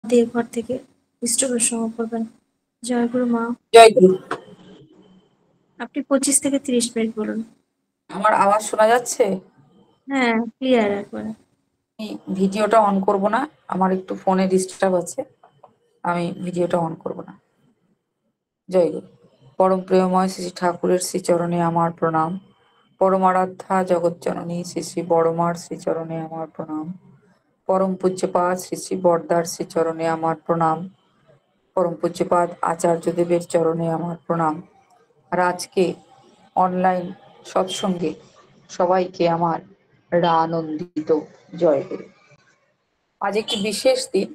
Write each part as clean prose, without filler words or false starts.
দিয়ে ঘর থেকে স্টোভের সহ করবেন। জয়গুরু মা। জয় গুরু। আপনি 25 থেকে 30 মিনিট বলুন। আমার আওয়াজ শোনা যাচ্ছে? হ্যাঁ, ক্লিয়ার একবারে। আমি ভিডিওটা অন করব না, আমার একটু ফোনে ডিস্টার্ব আছে, আমি ভিডিওটা অন করব না। জয় গুরু। পরম প্রিয়ময় শ্রী শ্রী ঠাকুরের শ্রীচরণে আমার প্রণাম। পরমারাধ্যা জগৎজননী শ্রী শ্রী বড়মার শ্রীচরণে আমার প্রণাম। পরম পূজ্যপাদ শ্রী শ্রী বড়দার শ্রীচরণে আমার প্রণাম। পরম পূজ্যপাদ আচার্যদেবের চরণে আমার প্রণাম। আর আজকে অনলাইন সৎসঙ্গে সবাইকে আমার আনন্দিত জয় গুরু। আজ একটি বিশেষ দিন।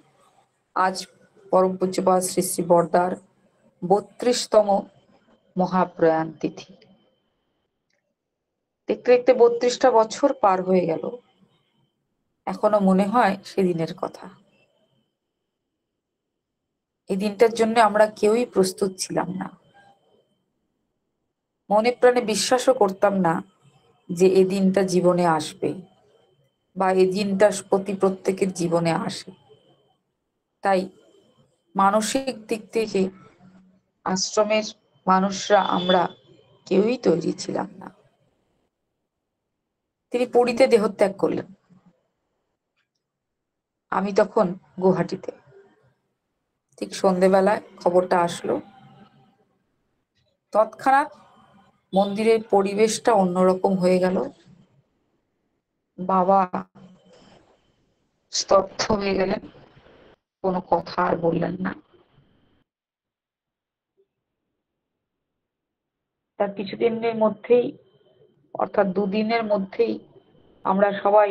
আজ পরম পূজ্যপাদ শ্রী শ্রী বড়দার 32তম মহাপ্রয়াণ তিথি। দেখতে দেখতে 32টা বছর পার হয়ে গেল, এখনো মনে হয় সেদিনের কথা। এই দিনটার জন্য আমরা কেউই প্রস্তুত ছিলাম না, মনে প্রাণে বিশ্বাসও করতাম না যে এই দিনটা জীবনে আসবে বা এই দিনটা প্রত্যেকের জীবনে আসে। তাই মানসিক দিক থেকে আশ্রমের মানুষরা আমরা কেউই তৈরি ছিলাম না। তিনি পুরীতে দেহত্যাগ করলেন, আমি তখন গুয়াহাটিতে। ঠিক সন্ধেবেলায় খবরটা আসলো, তৎক্ষণাৎ মন্দিরের পরিবেশটা অন্যরকম হয়ে গেল। বাবা স্তব্ধ হয়ে গেলেন, কোনো কথা আর বললেন না। তার কিছুদিনের মধ্যেই, অর্থাৎ দুদিনের মধ্যেই আমরা সবাই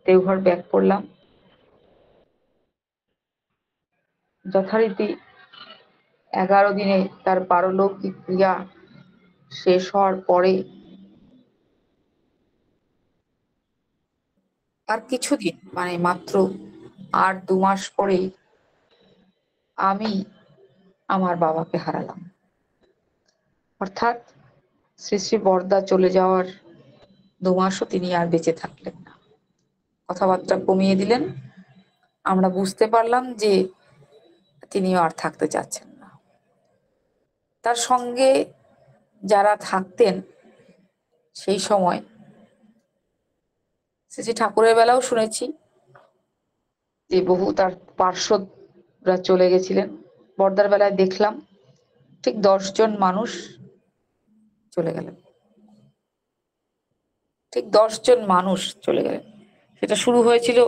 দেওঘর ব্যাক করলাম। যথারীতি 11 দিনে তার পারলৌকিক ক্রিয়া শেষ হওয়ার পরে আর কিছুদিন, মানে মাত্র আর 2 মাস পরেই আমি আমার বাবাকে হারালাম। অর্থাৎ শ্রী শ্রী বড়দা চলে যাওয়ার 2 মাসও তিনি আর বেঁচে থাকলেন না, কথাবার্তা কমিয়ে দিলেন। আমরা বুঝতে পারলাম যে তিনিও আর থাকতে চাচ্ছেন না। তার সঙ্গে যারা থাকতেন সেই সময়, শ্রী শ্রী ঠাকুরের বেলাও শুনেছি যে বহু তার পার্শ্বদরা চলে গেছিলেন। বড়দার বেলায় দেখলাম ঠিক 10 জন মানুষ চলে গেলেন, ঠিক 10 জন মানুষ চলে গেলেন। সেটা শুরু হয়েছিল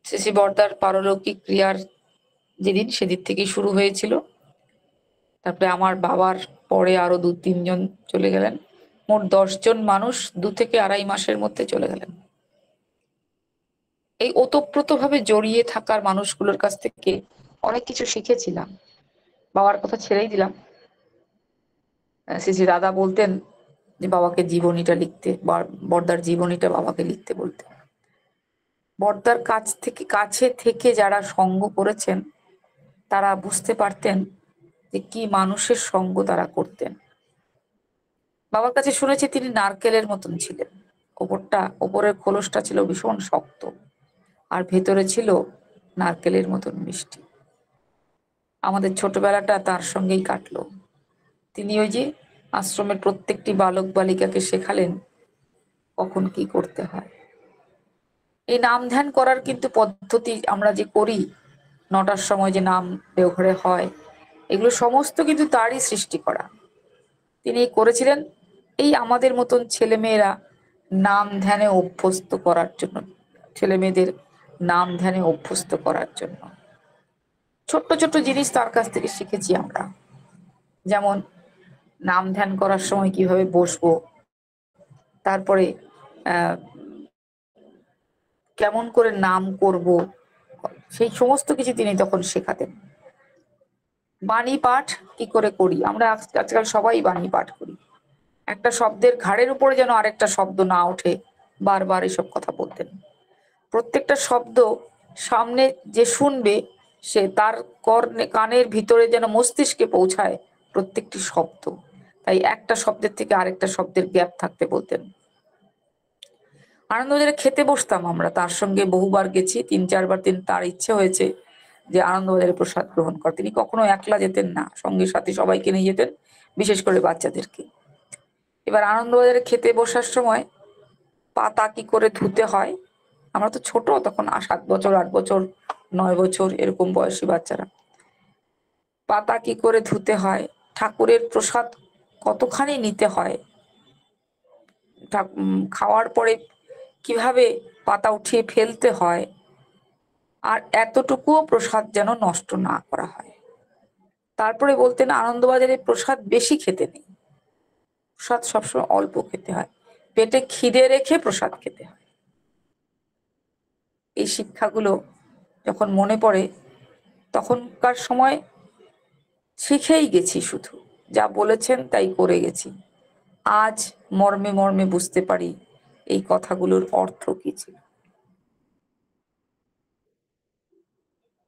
শ্রী শ্রী বড়দার পারলৌকিক ক্রিয়ার যেদিন, সেদিন থেকেই শুরু হয়েছিল। তারপরে আমার বাবার পরে আরো 2-3 জন চলে গেলেন। মোট 10 জন মানুষ 2 থেকে আড়াই মাসের মধ্যে চলে গেলেন। এই ওতপ্রোতভাবে জড়িয়ে থাকার মানুষগুলোর কাছ থেকে অনেক কিছু শিখেছিলাম। বাবার কথা ছেড়েই দিলাম, শ্রী শ্রী দাদা বলতেন যে বাবাকে জীবনীটা লিখতে, বড়দার জীবনীটা বাবাকে লিখতে বলতেন। বড়দার কাছে থেকে যারা সঙ্গ করেছেন তারা বুঝতে পারতেন যে কি মানুষের সঙ্গ তারা করতেন। বাবার কাছে শুনেছি তিনি নারকেলের মতন ছিলেন। ওপরের খোলসটা ছিল ভীষণ শক্ত, আর ভেতরে ছিল নারকেলের মতন মিষ্টি। আমাদের ছোটবেলাটা তার সঙ্গেই কাটলো। তিনি ওই যে আশ্রমের প্রত্যেকটি বালক বালিকাকে শেখালেন কখন কি করতে হয়। এই নাম ধ্যান করার কিন্তু পদ্ধতি আমরা যে করি, 9টার সময় যে নাম দেওঘরে হয়, এগুলো সমস্ত কিন্তু তারই সৃষ্টি করা। তিনি করেছিলেন এই আমাদের মতন ছেলে মেয়েরা নাম ধ্যানে অভ্যস্ত করার জন্য, ছেলে মেয়েদের নাম ধ্যানে অভ্যস্ত করার জন্য। ছোট্ট ছোট্ট জিনিস তার কাছ থেকে শিখেছি আমরা, যেমন নাম ধ্যান করার সময় কিভাবে বসবো, তারপরে আহ কেমন করে নাম করব, সেই সমস্ত কিছু তিনি তখন শেখাতেন। বাণী পাঠ কি করে করি আমরা, আজকাল সবাই বাণী পাঠ করি, একটা শব্দের ঘাড়ের উপরে যেন আরেকটা শব্দ না ওঠে, বারবার এসব কথা বলতেন। প্রত্যেকটা শব্দ সামনে যে শুনবে সে তার কানের ভিতরে যেন মস্তিষ্কে পৌঁছায় প্রত্যেকটি শব্দ। তাই একটা শব্দের থেকে আরেকটা শব্দের গ্যাপ থাকতে বলতেন। আনন্দবাজারে খেতে বসতাম আমরা, তার সঙ্গে বহুবার গেছি, 3-4 বার। তার ইচ্ছে হয়েছে যে আনন্দবাজারে প্রসাদ গ্রহণ কর। তিনি কখনো একলা যেতেন না, সঙ্গে সাথে সবাইকে নিয়ে যেতেন, বিশেষ করে বাচ্চাদেরকে। এবার আনন্দবাজারে খেতে বসার সময় পাতা কি করে ধুতে হয়, আমরা তো ছোট তখন, 7 বছর 8 বছর 9 বছর এরকম বয়সী বাচ্চারা, পাতা কি করে ধুতে হয়, ঠাকুরের প্রসাদ কতখানি নিতে হয়, খাওয়ার পরে কিভাবে পাতা উঠিয়ে ফেলতে হয়, আর এতটুকুও প্রসাদ যেন নষ্ট না করা হয়। তারপরে বলতেন আনন্দবাজারে প্রসাদ বেশি খেতে নেই, প্রসাদ সবসময় অল্প খেতে হয়, পেটে খিদে রেখে প্রসাদ খেতে হয়। এই শিক্ষাগুলো যখন মনে পড়ে, তখনকার সময় শিখেই গেছি, শুধু যা বলেছেন তাই করে গেছি। আজ মর্মে মর্মে বুঝতে পারি এই কথাগুলোর অর্থ কি ছিল।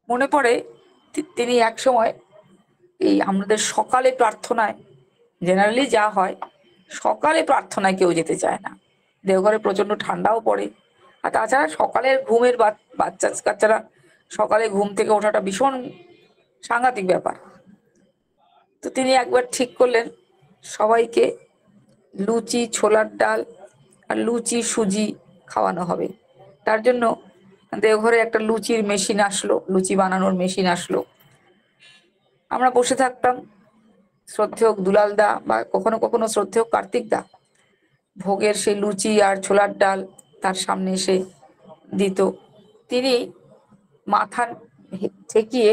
মনে পড়ে তিনি এক সময় এই আমাদের সকালে প্রার্থনায়, জেনারেলি যা হয় সকালে প্রার্থনায় কেউ যেতে চায় না, দেওঘরে প্রচন্ড ঠান্ডাও পড়ে, আর তাছাড়া সকালের ঘুমের বাচ্চা কাচ্চারা সকালে ঘুম থেকে ওঠাটা ভীষণ সাংঘাতিক ব্যাপার। তো তিনি একবার ঠিক করলেন সবাইকে লুচি ছোলার ডাল আর লুচি সুজি খাওয়ানো হবে। তার জন্য দেওঘরে একটা লুচির মেশিন আসলো, লুচি বানানোর মেশিন আসলো। আমরা বসে থাকতাম, শ্রদ্ধেয় দুলাল দা বা কখনো কখনো শ্রদ্ধেয় কার্তিক দা ভোগের সেই লুচি আর ছোলার ডাল তার সামনে এসে দিত। তিনি মাথা ঠেকিয়ে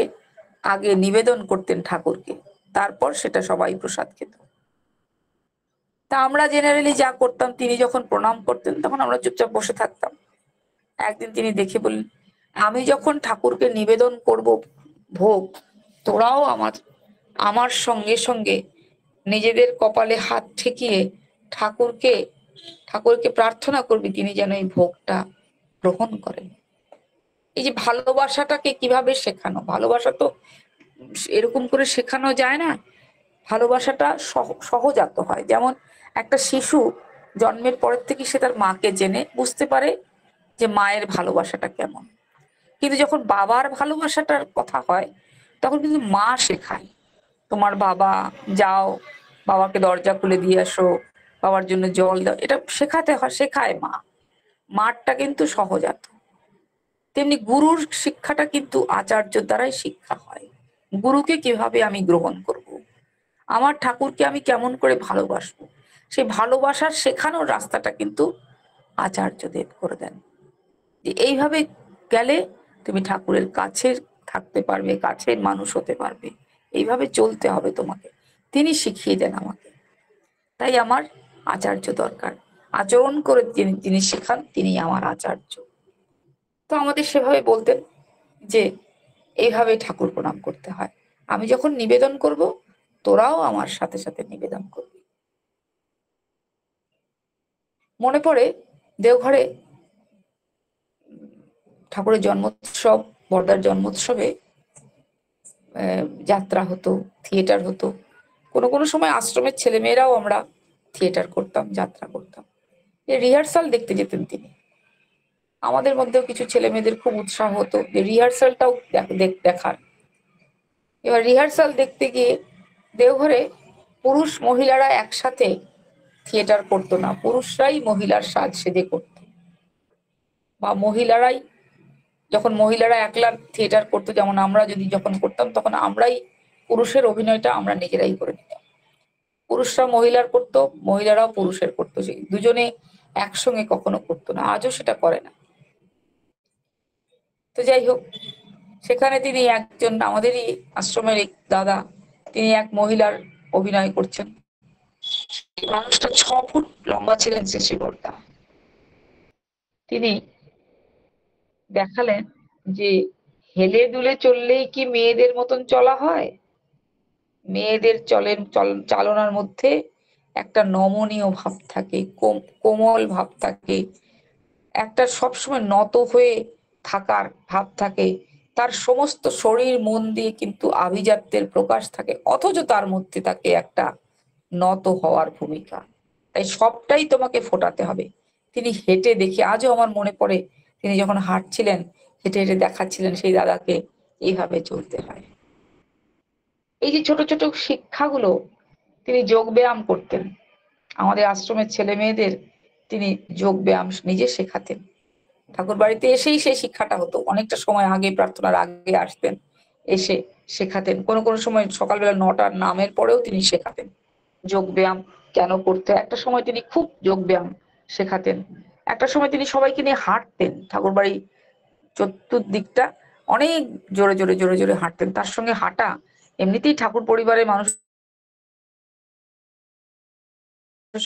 আগে নিবেদন করতেন ঠাকুরকে, তারপর সেটা সবাই প্রসাদ খেত। তা আমরা জেনারেলি যা করতাম, তিনি যখন প্রণাম করতেন তখন আমরা চুপচাপ বসে থাকতাম। একদিন তিনি দেখে বললেন, আমি যখন ঠাকুরকে নিবেদন করব ভোগ, তোরাও আমার আমার সঙ্গে সঙ্গে নিজেদের কপালে হাত ঠেকিয়ে ঠাকুরকে ঠাকুরকে প্রার্থনা করবি তিনি যেন এই ভোগটা গ্রহণ করেন। এই যে ভালোবাসাটাকে কিভাবে শেখানো, ভালোবাসা তো এরকম করে শেখানো যায় না, ভালোবাসাটা সহজাত হয়। যেমন একটা শিশু জন্মের পরের থেকে সে তার মাকে জেনে বুঝতে পারে যে মায়ের ভালোবাসাটা কেমন, কিন্তু যখন বাবার ভালোবাসাটার কথা হয় তখন কিন্তু মা শেখায়, তোমার বাবা, যাও বাবাকে দরজা খুলে দিয়ে আসো, বাবার জন্য জল দাও, এটা শেখাতে হয়, শেখায় মা। মারটা কিন্তু সহজাত। তেমনি গুরুর শিক্ষাটা কিন্তু আচার্যর দ্বারাই শিক্ষা হয়। গুরুকে কিভাবে আমি গ্রহণ করব, আমার ঠাকুরকে আমি কেমন করে ভালোবাসবো, সেই ভালোবাসার শেখানোর রাস্তাটা কিন্তু আচার্যদেব করে দেন। যে এইভাবে গেলে তুমি ঠাকুরের কাছে থাকতে পারবে, কাছের মানুষ হতে পারবে, এইভাবে চলতে হবে তোমাকে, তিনি শিখিয়ে দেন আমাকে। তাই আমার আচার্য দরকার, আচরণ করে তিনি শেখান, তিনি আমার আচার্য। তো আমাদের সেভাবে বলতেন যে এইভাবে ঠাকুর প্রণাম করতে হয়, আমি যখন নিবেদন করব তোরাও আমার সাথে সাথে নিবেদন করবি। মনে পড়ে দেওঘরে ঠাকুরের জন্মোৎসব, বড়দার জন্মোৎসবে যাত্রা হতো, থিয়েটার হতো, কোনো কোনো সময় আশ্রমের ছেলেমেয়েরাও আমরা থিয়েটার করতাম, যাত্রা করতাম। রিহার্সাল দেখতে যেতেন তিনি। আমাদের মধ্যেও কিছু ছেলে মেয়েদের খুব উৎসাহ হতো যে রিহার্সালটাও দেখার। এবার রিহার্সাল দেখতে গিয়ে দেওঘরে পুরুষ মহিলারা একসাথে থিয়েটার করতো না, পুরুষরাই মহিলার সাজ সেজে করত, বা মহিলারাই যখন মহিলারা একলা থিয়েটার করতো, যেমন আমরা যদি যখন করতাম তখন আমরাই পুরুষের অভিনয়টা আমরা নিজেরাই করে নিতাম, পুরুষরা মহিলার করতো, মহিলারাও পুরুষের করতো, সেই দুজনে একসঙ্গে কখনো করতো না, আজও সেটা করে না। তো যাই হোক, সেখানে তিনি একজন আমাদেরই আশ্রমের এক দাদা, তিনি এক মহিলার অভিনয় করছেন। মানুষটা 6 ফুট লম্বা ছিলেন সৃষ্টিকর্তা। তিনি দেখালেন যে হেলে দুলে চললেই কি মেয়েদের মতন চলা হয়, মেয়েদের চালনার মধ্যে একটা নমনীয় ভাব থাকে, কোমল ভাব থাকে, একটা সবসময় নত হয়ে থাকার ভাব থাকে, তার সমস্ত শরীর মন দিয়ে কিন্তু আভিজাত্যের প্রকাশ থাকে, অথচ তার মধ্যে থাকে একটা নত হওয়ার ভূমিকা। তাই সবটাই তোমাকে ফোটাতে হবে। তিনি হেঁটে দেখে আজও আমার মনে পড়ে, তিনি যখন হাঁটছিলেন, হেঁটে হেঁটে দেখাচ্ছিলেন সেই দাদাকে এইভাবে চলতে হয়। এই যে ছোট ছোট শিক্ষাগুলো তিনি যোগ ব্যায়াম করতেন, আমাদের আশ্রমের ছেলে মেয়েদের তিনি যোগ ব্যায়াম নিজে শেখাতেন। ঠাকুর বাড়িতে এসেই সেই শিক্ষাটা হতো, অনেকটা সময় আগে, প্রার্থনার আগে আসতেন, এসে শেখাতেন। কোনো কোনো সময় সকালবেলা 9টার নামের পরেও তিনি শেখাতেন যোগ ব্যায়াম কেন করতে। একটা সময় তিনি খুব যোগ ব্যায়াম শেখাতেন। একটা সময় তিনি সবাইকে নিয়ে হাঁটতেন, ঠাকুর বাড়ি চতুর্দিকটা অনেক জোরে জোরে জোরে জোরে হাঁটতেন। তার সঙ্গে হাঁটা এমনিতেই ঠাকুর পরিবারের মানুষের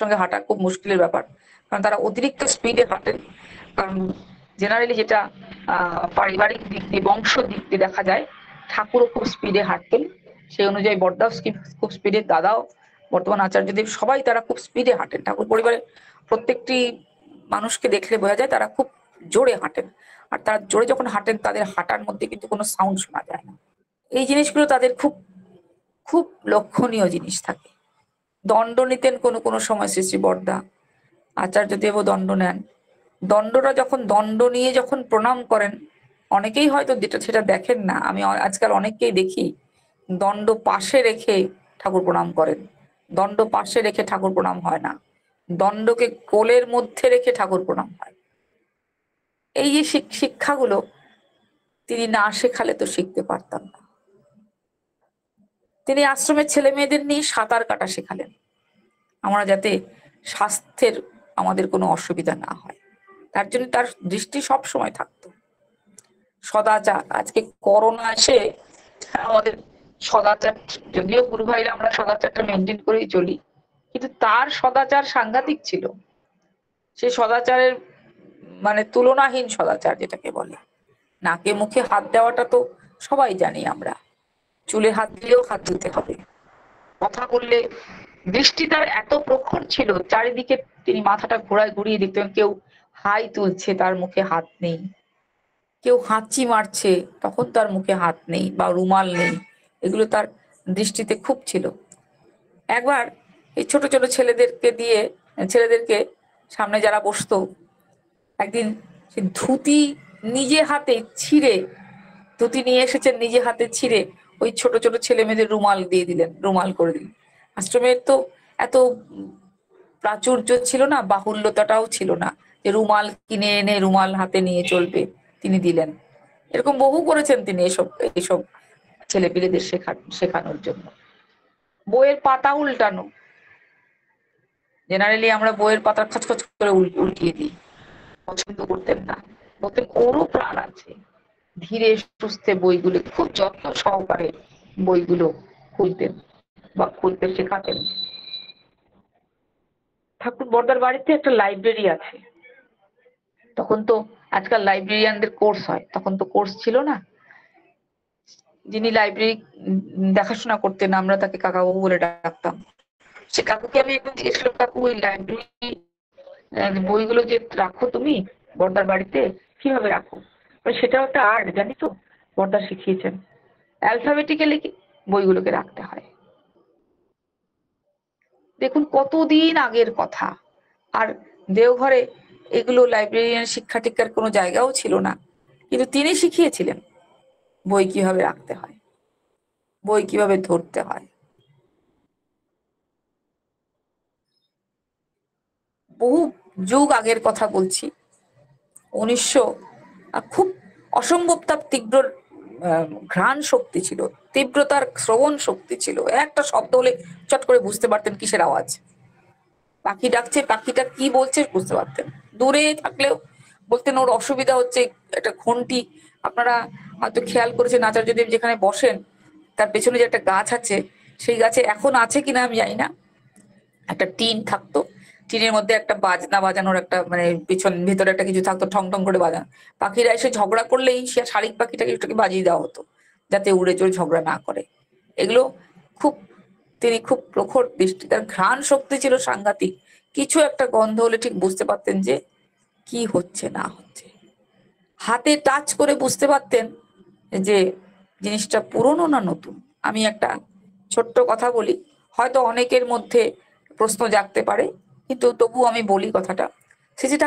সঙ্গে হাঁটা খুব মুশকিলের ব্যাপার, কারণ তারা অতিরিক্ত স্পিডে হাঁটেন। কারণ জেনারেলি যেটা পারিবারিক দিক দিয়ে, বংশ দিক দিয়ে দেখা যায়, ঠাকুরও খুব স্পিডে হাঁটতেন। সেই অনুযায়ী বড়দাও খুব স্পিডে, দাদাও, বর্তমান আচার্যদেব, সবাই তারা খুব স্পিডে হাঁটেন। ঠাকুর পরিবারে প্রত্যেকটি মানুষকে দেখলে বোঝা যায় তারা খুব জোরে হাঁটেন। আর তারা জোরে যখন হাঁটেন তাদের হাঁটার মধ্যে কিন্তু কোনো সাউন্ড শোনা যায় না। এই জিনিসগুলো তাদের খুব খুব লক্ষণীয় জিনিস থাকে। দণ্ড নিতেন কোনো কোনো সময় শ্রী শ্রী বড়দা, আচার্যদেবও দণ্ড নেন। দণ্ডটা যখন দণ্ড নিয়ে যখন প্রণাম করেন, অনেকেই হয়তো যেটা সেটা দেখেন না, আমি আজকাল অনেককেই দেখি দণ্ড পাশে রেখে ঠাকুর প্রণাম করেন। দণ্ড পাশে রেখে ঠাকুর প্রণাম হয় না, দণ্ডকে কোলের মধ্যে রেখে ঠাকুর প্রণাম হয়। এই যে শিক্ষাগুলো তিনি না শেখালে তো শিখতে পারতাম না। তিনি আশ্রমের ছেলে মেয়েদের নিয়ে সাঁতার কাটা শেখালেন, আমরা যাতে স্বাস্থ্যের আমাদের কোনো অসুবিধা না হয়, তার জন্য তার দৃষ্টি সব সময় থাকতো। সদাচার, আজকে করোনা এসে আমাদের সদাচার, যদিও গুরু ভাইরা আমরা সদাচারটা মেনটেন করেই চলি, কিন্তু তার সদাচার সাংঘাতিক ছিল। সে সদাচারের মানে তুলনাহীন সদাচার যেটাকে বলে। নাকে মুখে হাত দেওয়াটা তো সবাই জানি আমরা, চুলে হাত দিলেও হাত ধুতে হবে। কথা বললে দৃষ্টি তার এত প্রখর ছিল, চারিদিকে তিনি মাথাটা ঘুরিয়ে দেখতেন, কেউ হাই তুলছে তার মুখে হাত নেই, কেউ হাঁচি মারছে তখন তার মুখে হাত নেই বা রুমাল নেই, এগুলো তার দৃষ্টিতে খুব ছিল। একবার এই ছোট ছোট ছেলেদেরকে সামনে যারা বসতো, একদিন সে ধুতি নিজে হাতে ছিঁড়ে, ধুতি নিয়ে এসেছেন নিজে হাতে ছিঁড়ে ওই ছোট ছোট ছেলে মেয়েদের রুমাল দিয়ে দিলেন, রুমাল করে দিলেন। আশ্রমের তো এত প্রাচুর্য ছিল না, বাহুল্যতাটাও ছিল না যে রুমাল কিনে এনে রুমাল হাতে নিয়ে চলবে, তিনি দিলেন। এরকম বহু করেছেন তিনি এসব এইসব ছেলেপিলেদের শেখানোর জন্য। বইয়ের পাতা উল্টানো, জেনারেলি আমরা বইয়ের পাতা খচখচ করে উল্টিয়ে দিই, পছন্দ করতেন না, বলতেন ওরও প্রাণ আছে। ধীরে সুস্থে বইগুলো খুব যত্ন সহকারে বইগুলো খুলতেন বা খুলতে শেখাতেন। ঠাকুর বড়দার বাড়িতে একটা লাইব্রেরি আছে। তখন তো আজকাল লাইব্রেরিয়ানদের কোর্স হয়, তখন তো কোর্স ছিল না। যিনি লাইব্রেরি দেখাশোনা করতেন, আমরা তাকে কাকাবাবু বলে ডাকতাম। সে কাকুকে আমি একদিন জিজ্ঞেস করলাম, কাকু ওই লাইব্রেরি বইগুলো যে রাখো তুমি বড়দার বাড়িতে, কিভাবে রাখো? সেটাও একটা আর্ট, জানি তো, বড়দা শিখিয়েছেন। অ্যালফাবেটিক্যালি বইগুলোকে রাখতে হয়। দেখুন কতদিন আগের কথা। আর দেওঘরে এগুলো লাইব্রেরিয়ান শিক্ষা টিক্ষার কোনো জায়গাও ছিল না, কিন্তু তিনি শিখিয়েছিলেন বই কিভাবে রাখতে হয়, বই কিভাবে ধরতে হয়। বহু যুগ আগের কথা বলছি, 1900, খুব অসম্ভব তার তীব্র ঘ্রাণ শক্তি ছিল, তীব্রতার শ্রবণ শক্তি ছিল। একটা শব্দ হলে চট করে বুঝতে পারতেন কিসের আওয়াজ। পাখি ডাকছে, পাখিটা কি বলছে বুঝতে পারতেন। দূরে থাকলেও বলতেন ওর অসুবিধা হচ্ছে, একটা ঘন্টি, আপনারা হয়তো খেয়াল করেছেন আচার্যদেব যেখানে বসেন তার পেছনে যে একটা গাছ আছে, সেই গাছে এখন আছে কিনা আমি জানি না, একটা টিন থাকতো, টিনের মধ্যে একটা বাজনা বাজানোর একটা মানে ভেতরে একটা কিছু থাকতো, ঠং ঠং করে বাজানো। পাখিরা এসে ঝগড়া করলেই সে শালিক পাখিটাকে একটুকে বাজিয়ে দেওয়া হতো যাতে উড়ে চড়ে ঝগড়া না করে। এগুলো খুব, তিনি খুব প্রখর দৃষ্টি, তার ঘ্রাণ শক্তি ছিল সাংঘাতিক। কিছু একটা গন্ধ হলে ঠিক বুঝতে পারতেন যে কি হচ্ছে না হচ্ছে, হাতে টাচ করে বুঝতে পারতেন যে জিনিসটা পুরনো না নতুন। আমি একটা ছোট্ট কথা বলি, হয়তো অনেকের মধ্যে প্রশ্ন জাগতে পারে, কিন্তু তবু আমি বলি কথাটা। সেটা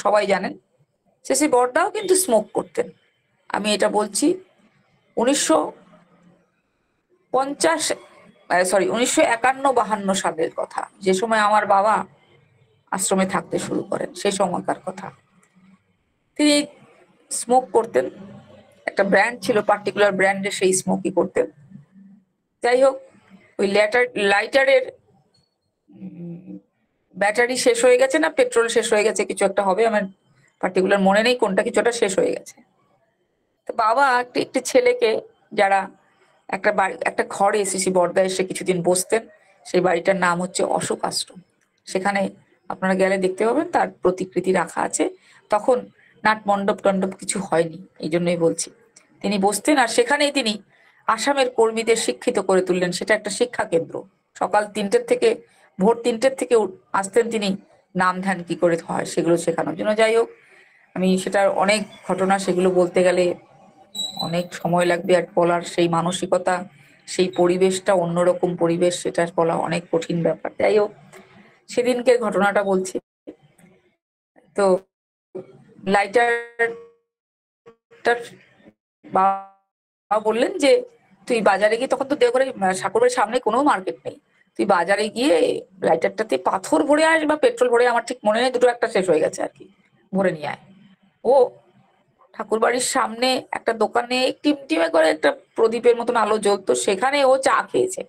সবাই জানেন, শেষে বড়দাও কিন্তু স্মোক করতেন। আমি এটা বলছি 1951-52 সালের কথা, যে সময় আমার বাবা আশ্রমে থাকতে শুরু করেন, সেই সময়কার কথা। তিনি স্মোক করতেন, একটা ব্র্যান্ড ছিল, পার্টিকুলার ব্র্যান্ডে সেই স্মোকই করতেন। যাই হোক, ওই লাইটারের ব্যাটারি শেষ হয়ে গেছে না পেট্রোল শেষ হয়ে গেছে, কিছু একটা হবে, আমার পার্টিকুলার মনে নেই কোনটা, কিছু একটা শেষ হয়ে গেছে। তো বাবা একটি ছেলেকে, যারা একটা বাড়ি, একটা ঘরে এসেছি বর্দা এসে কিছুদিন বসতেন, সেই বাড়িটার নাম হচ্ছে অশোক আশ্রম। সেখানে আপনারা গেলে দেখতে পাবেন তার প্রতিকৃতি রাখা আছে। তখন নাট মণ্ডপ টণ্ডপ কিছু হয়নি, এই জন্যই বলছি। তিনি বসতেন, আর সেখানেই তিনি আসামের কর্মীদের শিক্ষিত করে তুললেন। সেটা একটা শিক্ষা কেন্দ্র। সকাল 3টের থেকে, ভোর 3টের থেকে আসতেন তিনি, নাম ধ্যান কি করে হয় সেগুলো শেখানোর জন্য। যাই হোক, আমি সেটার অনেক ঘটনা, সেগুলো বলতে গেলে অনেক সময় লাগবে। আর বলার সেই মানসিকতা, সেই পরিবেশটা অন্যরকম পরিবেশ, সেটা বলা অনেক কঠিন ব্যাপার। যাই হোক, সেদিনকের ঘটনাটা বলছি। তো লাইটারটার বাবা বললেন যে তুই বাজারে গিয়ে, তখন তো দেওঘরে ঠাকুরের সামনে কোনো মার্কেট নেই, তুই বাজারে গিয়ে লাইটারটাতে পাথর ভরে আস বা পেট্রোল ভরে, আমার ঠিক মনে নেই, দুটো একটা শেষ হয়ে গেছে আর কি, ভরে নিয়ে আয়। ও ঠাকুর বাড়ির সামনে একটা দোকানে টিমটিমে করে একটা প্রদীপের মতন আলো জ্বলতো, সেখানে ও চা খেয়েছে।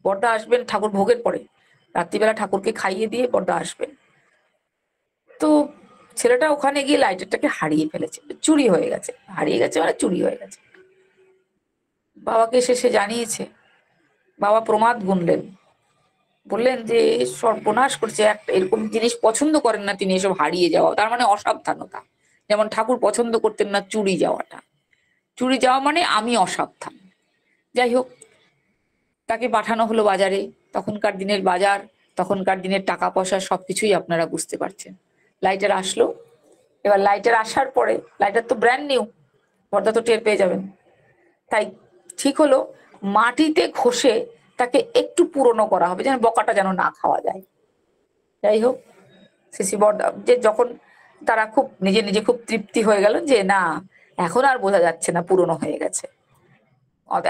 বড়দা আসবেন ঠাকুর ভোগের পরে, রাত্রিবেলা ঠাকুরকে খাইয়ে দিয়ে বড়দা আসবেন। তো ছেলেটা ওখানে গিয়ে লাইটারটাকে হারিয়ে ফেলেছে, চুরি হয়ে গেছে, হারিয়ে গেছে মানে চুরি হয়ে গেছে। বাবাকে এসে সে জানিয়েছে। বাবা প্রমাদ গুনলেন, বললেন যে সর্বনাশ করছে, একটা এরকম জিনিস পছন্দ করেন না তিনি, এসব হারিয়ে যাওয়া, তার মানে অসাবধানতা। যেমন ঠাকুর পছন্দ করতেন না চুরি যাওয়াটা, চুরি যাওয়া মানে আমি অসাবধান। যাই হোক, তাকে পাঠানো হলো বাজারে। তখনকার দিনের বাজার, তখনকার দিনের টাকা পয়সা, সবকিছুই আপনারা বুঝতে পারছেন। লাইটার আসলো। এবার লাইটার আসার পরে, লাইটার তো ব্র্যান্ড নিউ, পর্দা তো টের পেয়ে যাবেন, তাই ঠিক হলো মাটিতে ঘষে তাকে একটু পুরনো করা হবে, যেন বকাটা যেন না খাওয়া যায়। যাই হোক, সিসি বর্দা যে যখন, তারা খুব নিজে নিজে খুব তৃপ্তি হয়ে গেল যে না, এখন আর বোঝা যাচ্ছে না পুরনো হয়ে গেছে,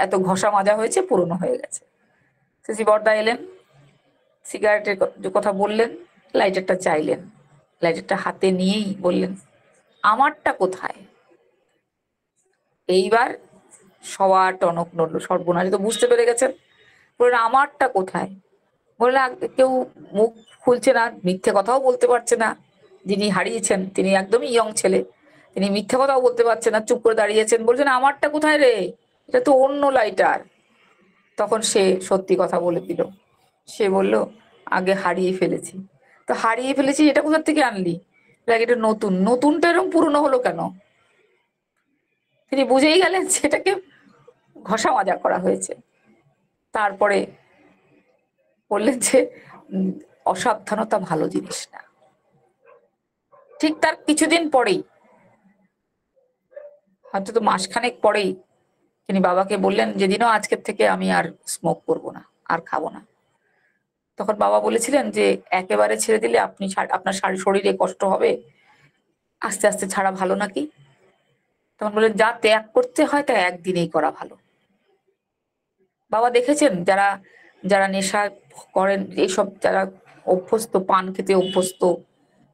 এত ঘষা মাজা হয়েছে, পুরনো হয়ে গেছে। সিসি বর্দা এলেন, সিগারেটের কথা বললেন, লাইটারটা চাইলেন, লাইটারটা হাতে নিয়েই বললেন আমারটা কোথায়। এইবার সবার টনক নড়লো, সর্বনাশ, তো বুঝতে পেরে গেছেন। বললেন আমারটা কোথায়। বললেন কেউ মুখ খুলছে না, মিথ্যে কথাও বলতে পারছে না। যিনি হারিয়েছেন তিনি একদমই ইয়ং ছেলে, তিনি মিথ্যে কথাও বলতে পারছেন না, চুপ করে দাঁড়িয়েছেন, বলছেন আমারটা কোথায় রে, এটা তো অন্য লাইটার। তখন সে সত্যি কথা বলে দিল। সে বলল আগে হারিয়ে ফেলেছি। তো হারিয়ে ফেলেছি এটা কোথা থেকে আনলি, লাগে এটা নতুন, নতুনটা এরকম পুরনো হলো কেন। তিনি বুঝেই গেলেন সেটাকে ঘষা মাজা করা হয়েছে। তারপরে বললেন যে অসাবধানতা ভালো জিনিস না। ঠিক তার কিছুদিন পরেই, হয়তো তো মাসখানেক পরেই, তিনি বাবাকে বললেন যেদিনও আজকের থেকে আমি আর স্মোক করব না, আর খাবো না। তখন বাবা বলেছিলেন যে একেবারে ছেড়ে দিলে আপনি আপনার শরীরে কষ্ট হবে, আস্তে আস্তে ছাড়া ভালো নাকি। তখন বললেন যা ত্যাগ করতে হয় তা একদিনেই করা ভালো। বাবা দেখেছেন যারা, যারা নেশা করেন, এইসব যারা অভ্যস্ত, পান খেতে অভ্যস্ত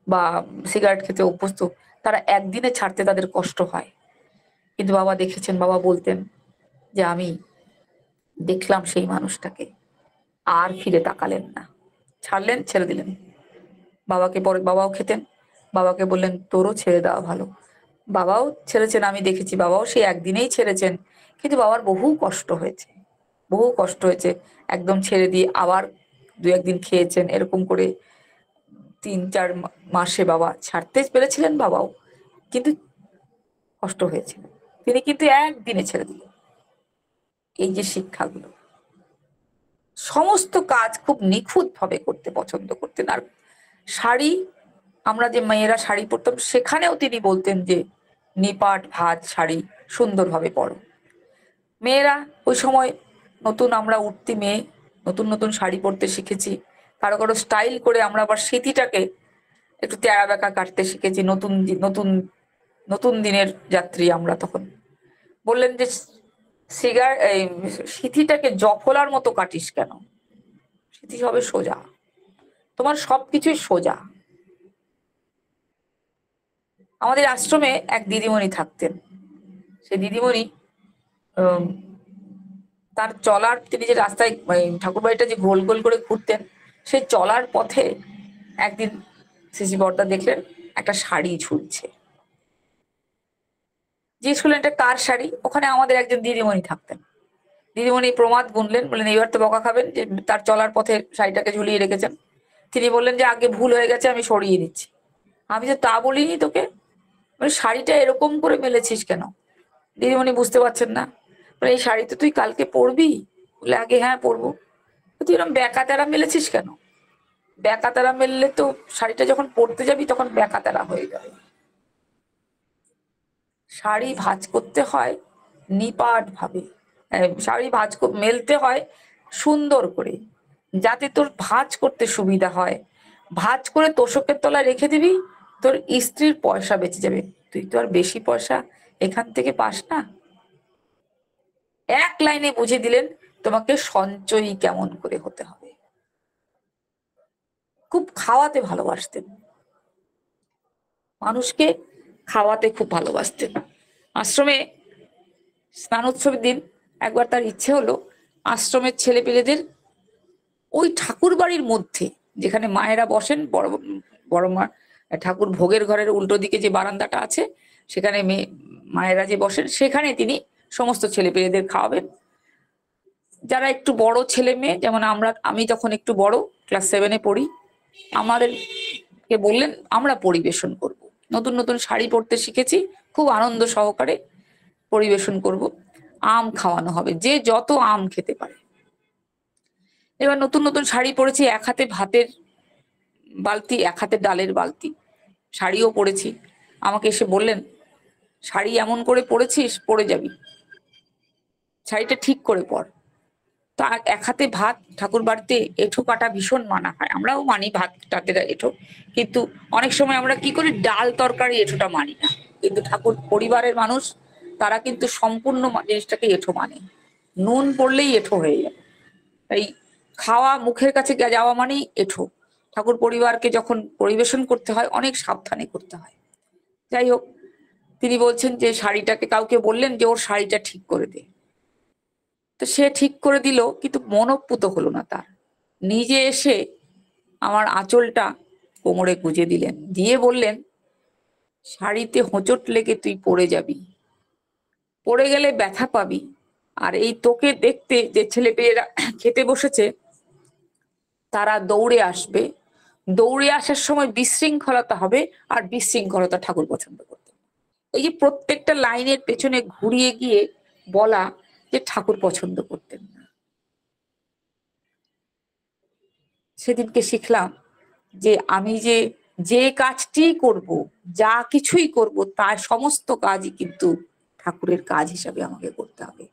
বা সিগারেট খেতে অভ্যস্ত, তারা একদিনে ছাড়তে তাদের কষ্ট হয়। কিন্তু বাবা দেখেছেন, বাবা বলতেন যে আমি দেখলাম সেই মানুষটাকে, আর ফিরে তাকালেন না, ছাড়লেন, ছেড়ে দিলেন। বাবাকে পরে বাবাও খেতেন, বাবাকে বললেন তোরও ছেড়ে দেওয়া ভালো। বাবাও ছেড়েছেন, আমি দেখেছি, বাবাও সেই একদিনেই ছেড়েছেন। কিন্তু বাবার বহু কষ্ট হয়েছে, বহু কষ্ট হয়েছে। একদম ছেড়ে দিয়ে আবার 2-1 দিন খেয়েছেন, এরকম করে 3-4 মাসে বাবা ছাড়তে পেরেছিলেন বাবাও, কিন্তু কষ্ট হয়েছিল। তিনি কিন্তু একদিনে ছেড়ে দিলেন। এই যে শিক্ষাগুলো, সমস্ত কাজ খুব নিখুঁত ভাবে করতে পছন্দ করতেন। আর শাড়ি, আমরা যে মেয়েরা শাড়ি পরতাম, সেখানেও তিনি বলতেন যে নিপাট ভাঁজ শাড়ি সুন্দরভাবে পরো। মেয়েরা ওই সময়, নতুন আমরা উঠতি মেয়ে, নতুন নতুন শাড়ি পরতে শিখেছি, কারো কারো স্টাইল করে আমরা আবার স্মৃতিটাকে একটু তেরা বেঁকা কাটতে শিখেছি। নতুন নতুন দিনের যাত্রী আমরা তখন। বললেন যে এই সিথিটাকে জফলার মতো কাটিস কেন? সিথি হবে সোজা, তোমার সবকিছুই সোজা। আমাদের আশ্রমে এক দিদিমণি থাকতেন। সেই দিদিমণি উম, তার চলার, তিনি যে রাস্তায় ঠাকুর বাড়িটা যে গোল গোল করে ঘুরতেন, সেই চলার পথে একদিন সিসি বর্দা দেখলেন একটা শাড়ি ঝুলছে। জিজ্ঞেস করলেন এটা কার শাড়ি? ওখানে আমাদের একজন দিদিমণি থাকতেন। দিদিমণি প্রমাদ গুনলেন, বললেন এইবার তো বকা খাবেন যে তার চলার পথে শাড়িটাকে ঝুলিয়ে রেখেছেন। তিনি বললেন যে আগে ভুল হয়ে গেছে, আমি সরিয়ে নিচ্ছি। আমি যে তা বলিনি তোকে, মানে শাড়িটা এরকম করে মেলেছিস কেন? দিদিমণি বুঝতে পারছেন না, বলে এই শাড়ি তো তুই কালকে পরবি। বলে আগে হ্যাঁ পরবো। তুই এরকম ব্যাকাতেরা মেলেছিস কেন? ব্যাকাতেরা মেললে তো শাড়িটা যখন পরতে যাবি তখন ব্যাকাতেরা হয়ে যাবে। শাড়ি ভাঁজ করতে হয় নিপাট ভাবে, শাড়ি মেলতে হয় সুন্দর করে, যাতে তোর ভাঁজ করতে সুবিধা হয়। ভাঁজ করে তোশকের তলায় রেখে দিবি, তোর স্ত্রীর পয়সা বেঁচে যাবে। তুই তো আর বেশি পয়সা এখান থেকে পাস না। এক লাইনে বুঝিয়ে দিলেন তোমাকে সঞ্চয়ী কেমন করে হতে হবে। খুব খাওয়াতে ভালোবাসতেন, মানুষকে খাওয়াতে খুব ভালোবাসতেন। আশ্রমে স্নানোৎসবের দিন একবার তার ইচ্ছে হলো আশ্রমের ছেলেপেলেদের ওই ঠাকুর বাড়ির মধ্যে, যেখানে মায়েরা বসেন, বড় বড় মা ঠাকুর ভোগের ঘরের উল্টো দিকে যে বারান্দাটা আছে, সেখানে মায়েরা যে বসেন, সেখানে তিনি সমস্ত ছেলেপেলেদের খাওয়াবেন। যারা একটু বড় ছেলে মেয়ে, যেমন আমি তখন একটু বড়, ক্লাস 7-এ পড়ি, আমাদেরকে বললেন আমরা পরিবেশন করব। নতুন নতুন শাড়ি পরতে শিখেছি, খুব আনন্দ সহকারে পরিবেশন করব। আম খাওয়ানো হবে, যে যত আম খেতে পারে। এবার নতুন নতুন শাড়ি পরেছি, এক হাতে ভাতের বালতি, এক হাতে ডালের বালতি, শাড়িও পরেছি। আমাকে এসে বললেন শাড়ি এমন করে পরেছিস, পরে যাবি, শাড়িটা ঠিক করে পর। তা এক হাতে ভাত, ঠাকুর বাড়িতে এঁঠো কাটা ভীষণ মানা হয়, আমরাও মানি ভাত টাতের এঁঠো, কিন্তু অনেক সময় আমরা কি করি, ডাল তরকারি এঁঠোটা মানি না। কিন্তু ঠাকুর পরিবারের মানুষ, তারা কিন্তু সম্পূর্ণ জিনিসটাকে এঁঠো মানে। নুন পড়লেই এঁঠো হয়ে যায়। তাই খাওয়া মুখের কাছে যাওয়া মানেই এঁঠো। ঠাকুর পরিবারকে যখন পরিবেশন করতে হয় অনেক সাবধানে করতে হয়। যাই হোক, তিনি বলছেন যে শাড়িটাকে, কাউকে বললেন যে ওর শাড়িটা ঠিক করে দে। তো সে ঠিক করে দিল, কিন্তু মনঃপুত হলো না তার। নিজে এসে আমার আঁচলটা কোমরে গুজে দিলেন, দিয়ে বললেন শাড়িতে হোঁচট লেগে তুই পড়ে যাবি, পড়ে গেলে ব্যথা পাবি। আর এই তোকে দেখতে যে ছেলেপেলেরা খেতে বসেছে, তারা দৌড়ে আসবে, দৌড়ে আসার সময় বিশৃঙ্খলতা হবে, আর বিশৃঙ্খলতা ঠাকুর পছন্দ করতেন। এই যে প্রত্যেকটা লাইনের পেছনে ঘুরিয়ে গিয়ে বলা যে ঠাকুর পছন্দ করতেন না। সেদিনকে শিখলাম যে আমি যে কাজটি করব, যা কিছুই করব, তার সমস্ত কাজই কিন্তু ঠাকুরের কাজ হিসাবে আমাকে করতে হবে।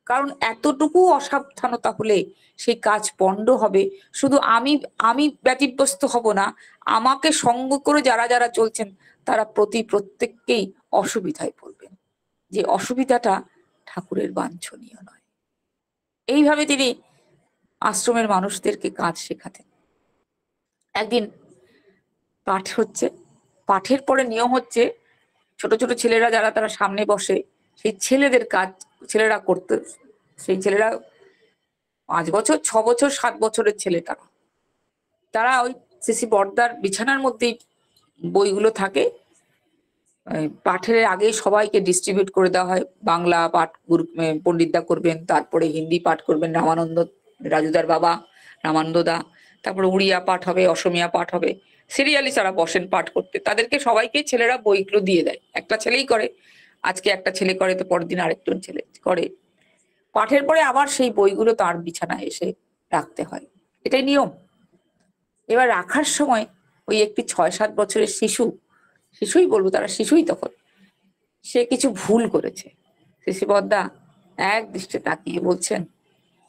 কারণ এতটুকু অসাবধানতা হলে সেই কাজ পণ্ড হবে। শুধু আমি আমি ব্যতিব্যস্ত হব না, আমাকে সঙ্গ করে যারা যারা চলছেন, তারা প্রত্যেককেই অসুবিধায় পড়বেন, যে অসুবিধাটা ঠাকুরের বাঞ্ছনীয় নয়। এইভাবে তিনি আশ্রমের মানুষদেরকে কাজ শেখাতেন। একদিন পাঠ হচ্ছে, পাঠের পরে নিয়ম হচ্ছে ছোট ছোট ছেলেরা যারা, তারা সামনে বসে, সেই ছেলেদের কাজ ছেলেরা করতে, সেই ছেলেরা 5 বছর, 6 বছর, 7 বছরের ছেলে, তারা তারা ওই সিসি বর্দার বিছানার মধ্যেই বইগুলো থাকে। পাঠের আগে সবাইকে ডিস্ট্রিবিউট করে দেওয়া হয়। বাংলা পাঠ পণ্ডিতদা করবেন, তারপরে হিন্দি পাঠ করবেন রামানন্দ, রাজুদার বাবা রামানন্দদা, তারপরে উড়িয়া পাঠ হবে, অসমিয়া পাঠ হবে। সিরিয়ালি যারা বসেন পাঠ করতে, তাদেরকে সবাইকে ছেলেরা বইগুলো দিয়ে দেয়। একটা ছেলেই করে, আজকে একটা ছেলে করে তো পরের দিন আরেকজন ছেলে করে। পাঠের পরে আবার সেই বইগুলো তার বিছানায় এসে রাখতে হয়, এটাই নিয়ম। এবার রাখার সময় ওই একটি 6-7 বছরের শিশুই বলবো, তারা শিশুই তখন, সে কিছু ভুল করেছে। সিসি বদ্দা এক দৃষ্টে তাকিয়ে বলছেন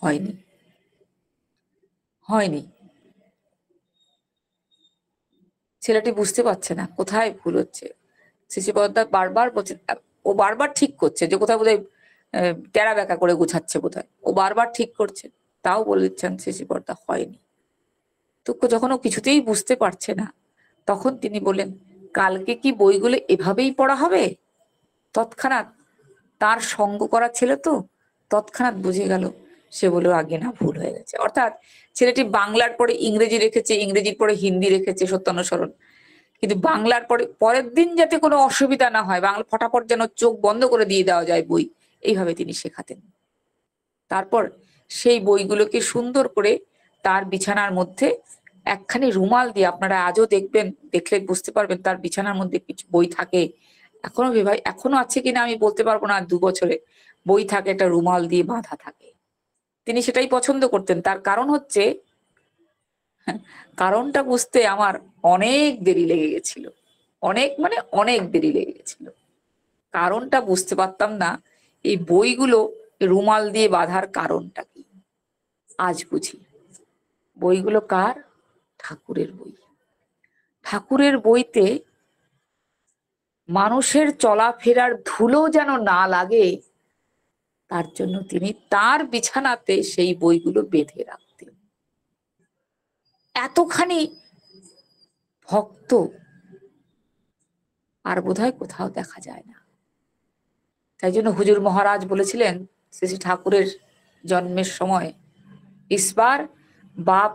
হয়নি, হয়নি। ছেলেটি বুঝতে পারছে না কোথায় ভুল হচ্ছে। সিসি বদ্দা বারবার বলছে, ও বারবার ঠিক করছে যে কোথায় বোধহয় টেরা বেঁকা করে গুছাচ্ছে বোধহয়, ও বারবার ঠিক করছে, তাও বলেছেন শিশি বর্দা হয়নি। তো যখন ও কিছুতেই বুঝতে পারছে না, তখন তিনি বললেন, কালকে কি বইগুলো এভাবেই পড়া হবে? তৎক্ষণাৎ, তার সঙ্গ করা ছেলে তো, তৎক্ষণাৎ বুঝে গেল। সে বলল, আগে না, ভুল হয়ে গেছে। অর্থাৎ ছেলেটি বাংলার পরে ইংরেজি রেখেছে, ইংরেজির পরে হিন্দি রেখেছে, সত্যানুসরণ। কিন্তু বাংলার পরে পরের দিন যাতে কোনো অসুবিধা না হয়, বাংলা ফটাফট যেন চোখ বন্ধ করে দিয়ে দেওয়া যায় বই, এইভাবে তিনি শেখাতেন। তারপর সেই বইগুলোকে সুন্দর করে তার বিছানার মধ্যে একখানি রুমাল দিয়ে, আপনারা আজও দেখবেন, দেখলে বুঝতে পারবেন তার বিছানার মধ্যে কিছু বই থাকে। এখনো ভাই, এখনো আছে কিনা আমি বলতে পারবো না, 2 বছরে বই থাকে, একটা রুমাল দিয়ে বাঁধা থাকে। তিনি সেটাই পছন্দ করতেন। তার কারণ হচ্ছে, কারণটা বুঝতে আমার অনেক দেরি লেগে গেছিল, অনেক মানে অনেক দেরি লেগে গেছিল। কারণটা বুঝতে পারতাম না, এই বইগুলো রুমাল দিয়ে বাঁধার কারণটা কি। আজ বুঝি, বইগুলো কার? ঠাকুরের বই। ঠাকুরের বইতে মানুষের চলাফেরার ধুলো যেন না লাগে, তার জন্য তিনি তার বিছানাতে সেই বইগুলো বেঁধে রাখতেন। এতখানি ভক্ত আর বোধহয় কোথাও দেখা যায় না। তাই জন্য হুজুর মহারাজ বলেছিলেন শ্রী শ্রী ঠাকুরের জন্মের সময়, इस बार बाप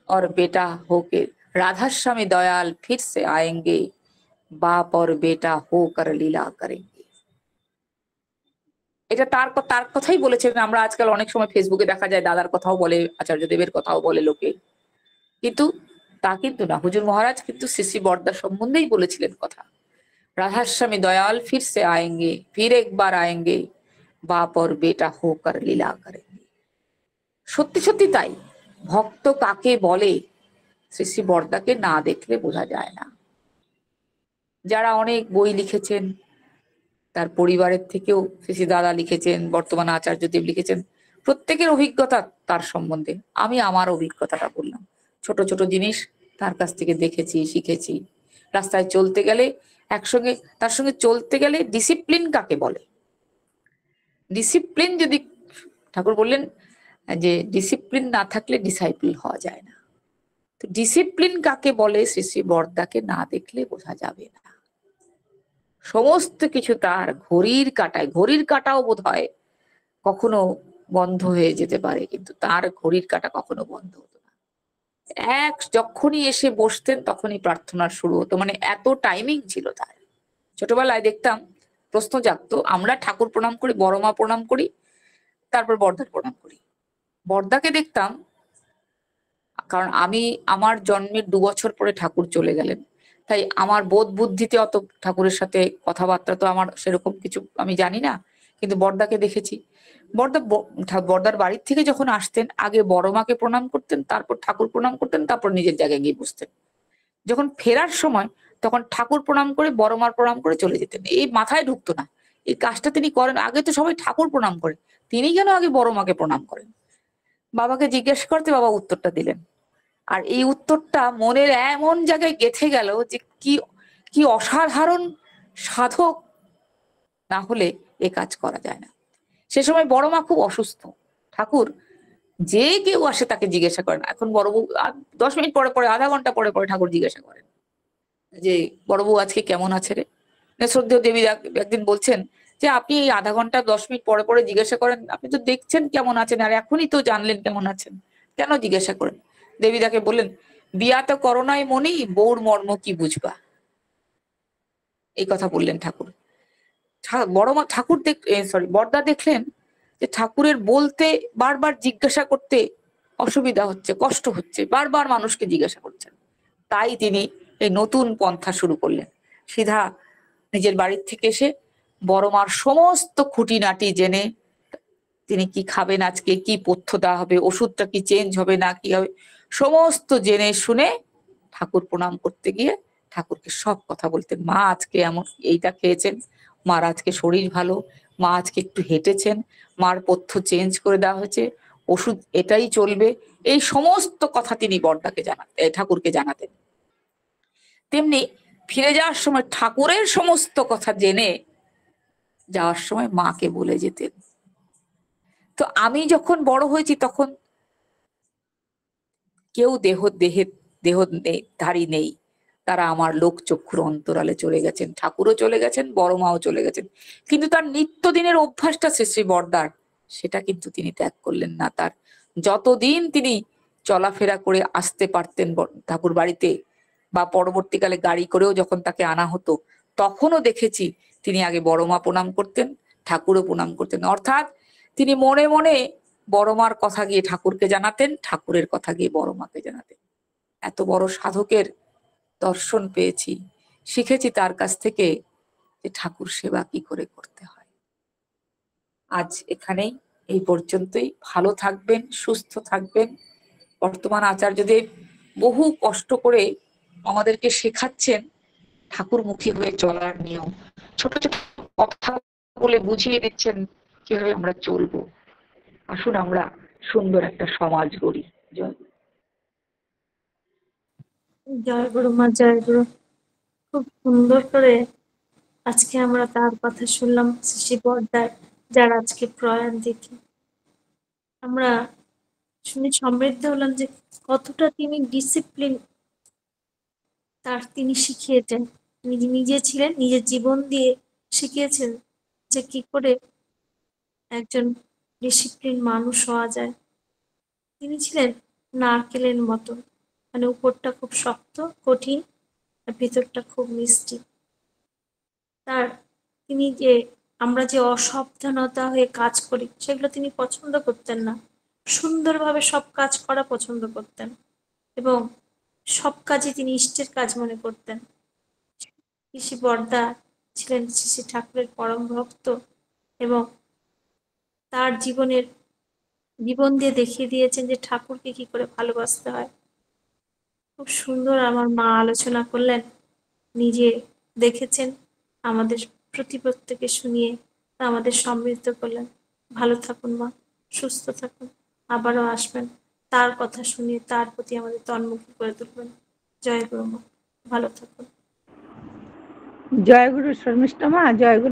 और बेटा होके राधा स्वामी दयाल फिर से आएंगे, बाप और बेटा होकर लीला करेंगे। এটা তার তার কথাই বলেছেন। আমরা আজকাল অনেক সময় ফেসবুকে দেখা যায় দাদার কথাও বলে, আচার্য দেবের কথাও বলে লোকে, কিন্তু তা কিন্তু না। হুজুর মহারাজ কিন্তু শ্রী শ্রী বর্দার সম্বন্ধেই বলেছিলেন কথা, राधा स्वामी दयाल फिर से आएंगे, फिर एक बार आएंगे, बाप और बेटा होकर लीला करेंगे। সত্যি সত্যি তাই। ভক্ত কাকে বলে শ্রী শ্রী বর্দাকে না দেখলে বোঝা যায় না। যারা অনেক বই লিখেছেন, তার পরিবারের থেকেও শ্রী শ্রী দাদা লিখেছেন, বর্তমান আচার্যদেব লিখেছেন, প্রত্যেকের অভিজ্ঞতা তার সম্বন্ধে। আমি আমার অভিজ্ঞতাটা বললাম। ছোট ছোট জিনিস তার কাছ থেকে দেখেছি, শিখেছি। রাস্তায় চলতে গেলে একসঙ্গে, তার সঙ্গে চলতে গেলে ডিসিপ্লিন কাকে বলে, ডিসিপ্লিন যদি, ঠাকুর বললেন যে ডিসিপ্লিন না থাকলে ডিসাইপল হওয়া যায় না। তো ডিসিপ্লিন কাকে বলে শ্রী শ্রী বর্দাকে না দেখলে বোঝা যাবে না। সমস্ত কিছু তার ঘড়ির কাঁটায়, ঘড়ির কাঁটাও বোধ হয় কখনো বন্ধ হয়ে যেতে পারে, কিন্তু তার ঘড়ির কাঁটা কখনো বন্ধ হতো না। যখনই এসে বসতেন তখনই প্রার্থনার শুরু হতো, মানে এত টাইমিং ছিল তার। ছোটবেলায় দেখতাম, প্রশ্ন জাগতো, আমরা ঠাকুর প্রণাম করি, বড় মা প্রণাম করি, তারপর বর্দার প্রণাম করি। বর্দাকে দেখতাম, কারণ আমি, আমার জন্মের 2 বছর পরে ঠাকুর চলে গেলেন, তাই আমার বোধ বুদ্ধিতে অত ঠাকুরের সাথে কথাবার্তা তো আমার সেরকম কিছু আমি জানি না। কিন্তু বর্দাকে দেখেছি, বর্দার বাড়ির থেকে যখন আসতেন আগে বড় মাকে প্রণাম করতেন, তারপর ঠাকুর প্রণাম করতেন, তারপর নিজের জায়গায় গিয়ে বসতেন। যখন ফেরার সময় তখন ঠাকুর প্রণাম করে বড় মার প্রণাম করে চলে যেতেন। এই মাথায় ঢুকতো না এই কাজটা তিনি করেন। আগে তো সবাই ঠাকুর প্রণাম করে, তিনি কেন আগে বড় মাকে প্রণাম করেন? বাবাকে জিজ্ঞেস করতে বাবা উত্তরটা দিলেন। আর এই উত্তরটা মনের এমন জায়গায় গেঁথে গেল যে কি কি অসাধারণ সাধক না হলে এ কাজ করা যায় না। সে সময় বড় মা খুব অসুস্থ। ঠাকুর যে কেউ আসে তাকে জিজ্ঞাসা করেন, এখন বড় বউ 10 মিনিট পরে পরে, আধা ঘন্টা পরে পরে ঠাকুর জিজ্ঞাসা করেন যে বড় বউ আজকে কেমন আছে রে। শ্রদ্ধেয় দেবী একদিন বলছেন যে আপনি এই আধা ঘন্টা 10 মিনিট পরে পরে জিজ্ঞাসা করেন, আপনি তো দেখছেন কেমন আছেন, আর এখনই তো জানলেন কেমন আছেন, কেন জিজ্ঞাসা করেন? দেবীদাকে বললেন, বিয়া তো করোনায় মনি, বউর মর্ম কি বুঝবা। এই কথা বললেন ঠাকুর। বড় মা ঠাকুর বর্দা দেখলেন যে ঠাকুরের বলতে, বারবার জিজ্ঞাসা করতে অসুবিধা হচ্ছে, কষ্ট হচ্ছে, বারবার মানুষকে জিজ্ঞাসা করছেন। তাই তিনি এই নতুন পন্থা শুরু করলেন। সিধা নিজের বাড়ির থেকে এসে বড় মার সমস্ত খুঁটিনাটি জেনে, তিনি কি খাবেন আজকে, কি পথ্য দেওয়া হবে, ওষুধটা কি চেঞ্জ হবে না কি হবে, সমস্ত জেনে শুনে ঠাকুর প্রণাম করতে গিয়ে ঠাকুরকে সব কথা বলতেন। মা আজকে এমন এইটা খেয়েছেন, মার আজকে শরীর ভালো, মা আজকে একটু হেঁটেছেন, মার পথ্য চেঞ্জ করে দেওয়া হয়েছে, ওষুধ এটাই চলবে, এই সমস্ত কথা তিনি বড়দাকে ঠাকুরকে জানাতেন। তেমনি ফিরে যাওয়ার সময় ঠাকুরের সমস্ত কথা জেনে যাওয়ার সময় মাকে বলে যেতেন তো আমি যখন বড় হয়েছি তখন কেউ দেহ ধারী নেই, তারা আমার লোকচক্ষুর অন্তরালে চলে গেছেন, ঠাকুরও চলে গেছেন, বড় মাও চলে গেছেন। কিন্তু তার নিত্যদিনের অভ্যাসটা শ্রী শ্রী বড়দার, সেটা কিন্তু তিনি ত্যাগ করলেন না। তার যতদিন তিনি চলাফেরা করে আসতে পারতেন ঠাকুর বাড়িতে, বা পরবর্তীকালে গাড়ি করেও যখন তাকে আনা হতো, তখনও দেখেছি তিনি আগে বড় মা প্রণাম করতেন, ঠাকুরও প্রণাম করতেন। অর্থাৎ তিনি মনে মনে বড় মার কথা গিয়ে ঠাকুরকে জানাতেন, ঠাকুরের কথা গিয়ে বড় মাকে জানাতেন। এত বড় সাধকের দর্শন পেয়েছি, শিখেছি তার কাছ থেকে যে ঠাকুর সেবা কি করে করতে হয়। আজ এখানেই, এই পর্যন্তই। ভালো থাকবেন, সুস্থ থাকবেন। বর্তমান আচার্যদেব বহু কষ্ট করে আমাদেরকে শেখাচ্ছেন ঠাকুরমুখী হয়ে চলার নিয়ম, ছোট ছোট কথা বলে বুঝিয়ে দিচ্ছেন কিভাবে আমরা চলবো। আসুন আমরা সুন্দর একটা সমাজ গড়ি। জয় গুরু। জয় গুরু মা, জয় গুরু। খুব সুন্দর করে আজকে আমরা তার কথা শুনলাম, শ্রী বড়দার, যার আজকে প্রয়াণ তিথি। আমরা শুনে সমৃদ্ধ হলাম যে কতটা তিনি ডিসিপ্লিন তিনি শিখিয়েছেন। নিজে ছিলেন, নিজের জীবন দিয়ে শিখিয়েছেন যে কি করে একজন ডিসিপ্লিন মানুষ হওয়া যায়। তিনি ছিলেন নারকেলের মতো, মানে উপরটা খুব শক্ত কঠিন আর ভিতরটা খুব মিষ্টি। তিনি যে আমরা যে অসাবধানতা হয়ে কাজ করি সেগুলো তিনি পছন্দ করতেন না, সুন্দরভাবে সব কাজ করা পছন্দ করতেন এবং সব কাজে তিনি ইষ্টের কাজ মনে করতেন। শ্রী বড়দা ছিলেন শ্রী ঠাকুরের পরম ভক্ত এবং তার জীবন দিয়ে দেখিয়ে দিয়েছেন যে ঠাকুরকে কি করে ভালোবাসতে হয়। খুব সুন্দর আমার মা আলোচনা করলেন, নিজে দেখেছেন, আমাদের প্রত্যেকে শুনিয়ে আমাদের সমৃদ্ধ করলেন। ভালো থাকুন মা, সুস্থ থাকুন, আবারও আসবেন, তার কথা শুনিয়ে তার প্রতি আমাদের তন্মুখী করে তুলবেন। জয় গুরু মা, ভালো থাকুন। জয় গুরু শর্মিষ্ঠা মা, জয় গুরু।